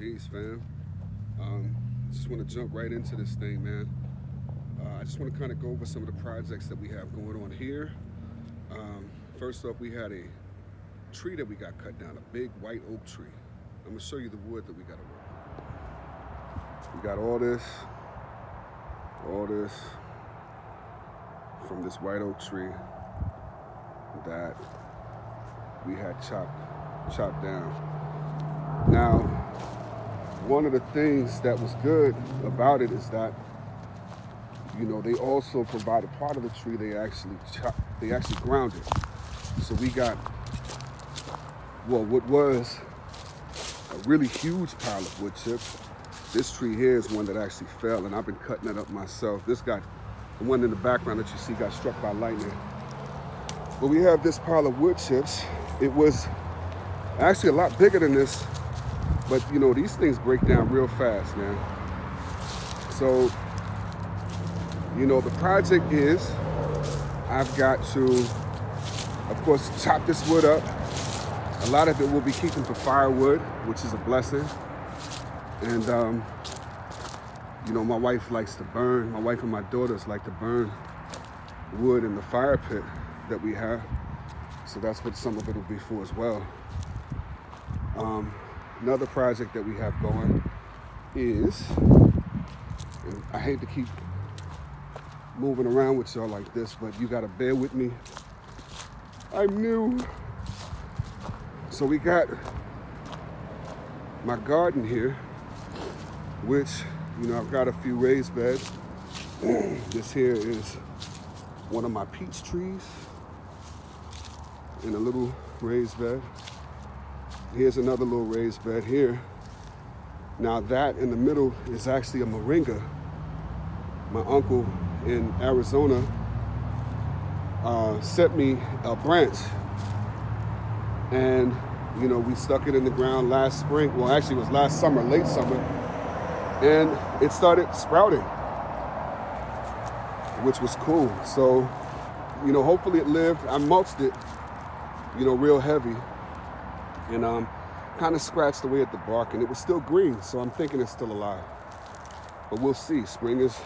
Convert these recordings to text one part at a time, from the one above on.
Peace, fam. Just want to jump right into this thing, man. I just want to kind of go over some of the projects that we have going on here. First off, we had a tree that we got cut down, a big white oak tree. I'm gonna show you the wood that we got to work. We got all this from this white oak tree that we had chopped down. Now, one of the things that was good about it is that, you know, they also provided part of the tree. They actually ground it. So we got, well, what was a really huge pile of wood chips. This tree here is one that actually fell, and I've been cutting it up myself. This got, the one in the background that you see, got struck by lightning. But we have this pile of wood chips. It was actually a lot bigger than this, but you know, these things break down real fast, man. So, you know, the project is, I've got to, of course, chop this wood up. A lot of it will be keeping for firewood, which is a blessing. And, you know, my wife likes to burn, my wife and my daughters like to burn wood in the fire pit that we have. So that's what some of it will be for as well. Another project that we have going is, and I hate to keep moving around with y'all like this, but you gotta bear with me. I'm new. So we got my garden here, which, you know, I've got a few raised beds. This here is one of my peach trees in a little raised bed. Here's another little raised bed here. Now that in the middle is actually a moringa. My uncle in Arizona sent me a branch, and you know, we stuck it in the ground last spring. Well, actually it was last summer, late summer, and it started sprouting, which was cool. So, you know, hopefully it lived. I mulched it, you know, real heavy, and kind of scratched away at the bark, and it was still green. So I'm thinking it's still alive, but we'll see. Spring is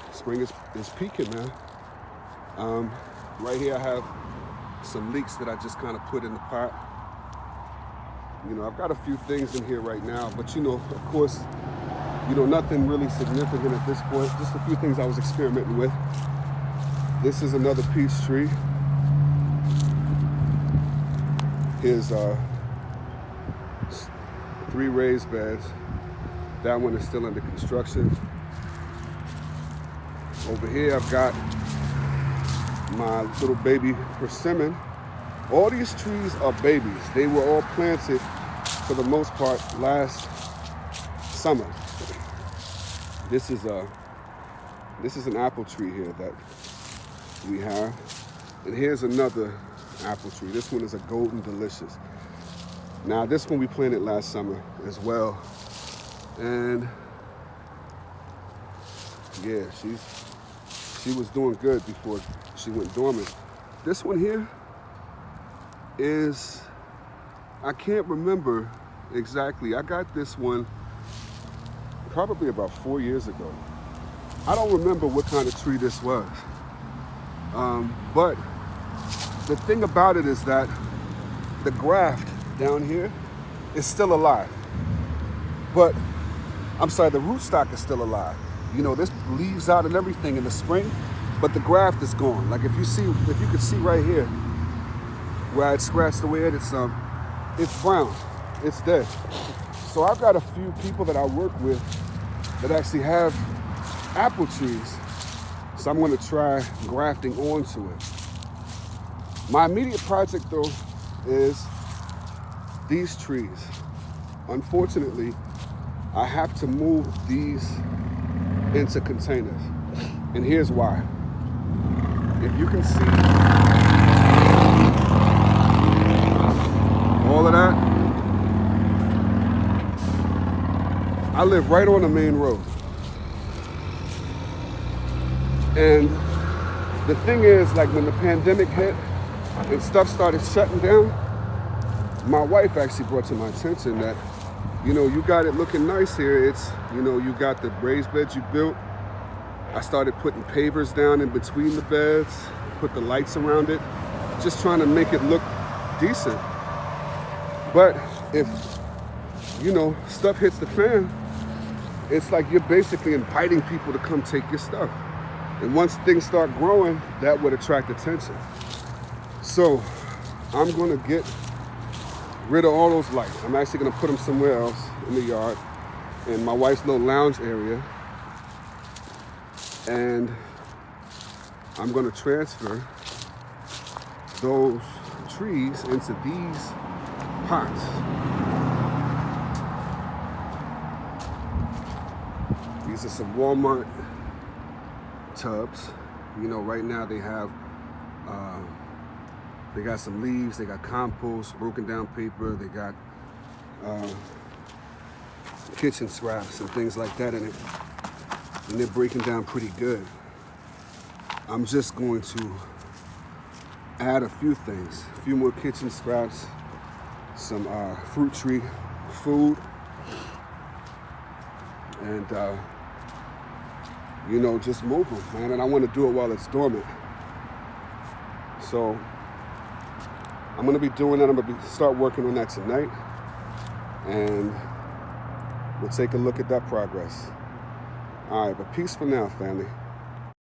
peaking, man. Right here I have some leeks that I just kind of put in the pot. You know, I've got a few things in here right now, but you know, of course, you know, nothing really significant at this point. Just a few things I was experimenting with. This is another peach tree. Here's 3 raised beds. That one is still under construction. Over here I've got my little baby persimmon. All these trees are babies. They were all planted, for the most part, last summer. This is an apple tree here that we have. And here's another apple tree. This one is a golden delicious. Now this one we planted last summer as well. And yeah, she was doing good before she went dormant. This one here is, I can't remember exactly. I got this one probably about 4 years ago. I don't remember what kind of tree this was. But the thing about it is that the graft down here is still alive. But, I'm sorry, the rootstock is still alive. You know, this leaves out and everything in the spring, but the graft is gone. Like if you could see right here, where I had scratched away at it some, it's brown, it's dead. So I've got a few people that I work with that actually have apple trees. So I'm gonna try grafting onto it. My immediate project though is these trees. Unfortunately, I have to move these into containers. And here's why. If you can see all of that, I live right on the main road. And the thing is, like when the pandemic hit and stuff started shutting down, my wife actually brought to my attention that you know, you got it looking nice here. It's, you know, you got the raised beds you built. I started putting pavers down in between the beds, put the lights around it, just trying to make it look decent. But if, you know, stuff hits the fan, it's like you're basically inviting people to come take your stuff. And once things start growing, that would attract attention. So I'm gonna get rid of all those lights. I'm actually gonna put them somewhere else in the yard, in my wife's little lounge area. And I'm gonna transfer those trees into these pots. These are some Walmart tubs. You know, right now they have, they got some leaves, they got compost, broken down paper, they got kitchen scraps and things like that in it. And they're breaking down pretty good. I'm just going to add a few things, a few more kitchen scraps, some fruit tree food, and you know, just move them, man. And I want to do it while it's dormant. So I'm gonna be doing that. I'm gonna start working on that tonight, and we'll take a look at that progress. All right, but peace for now, family.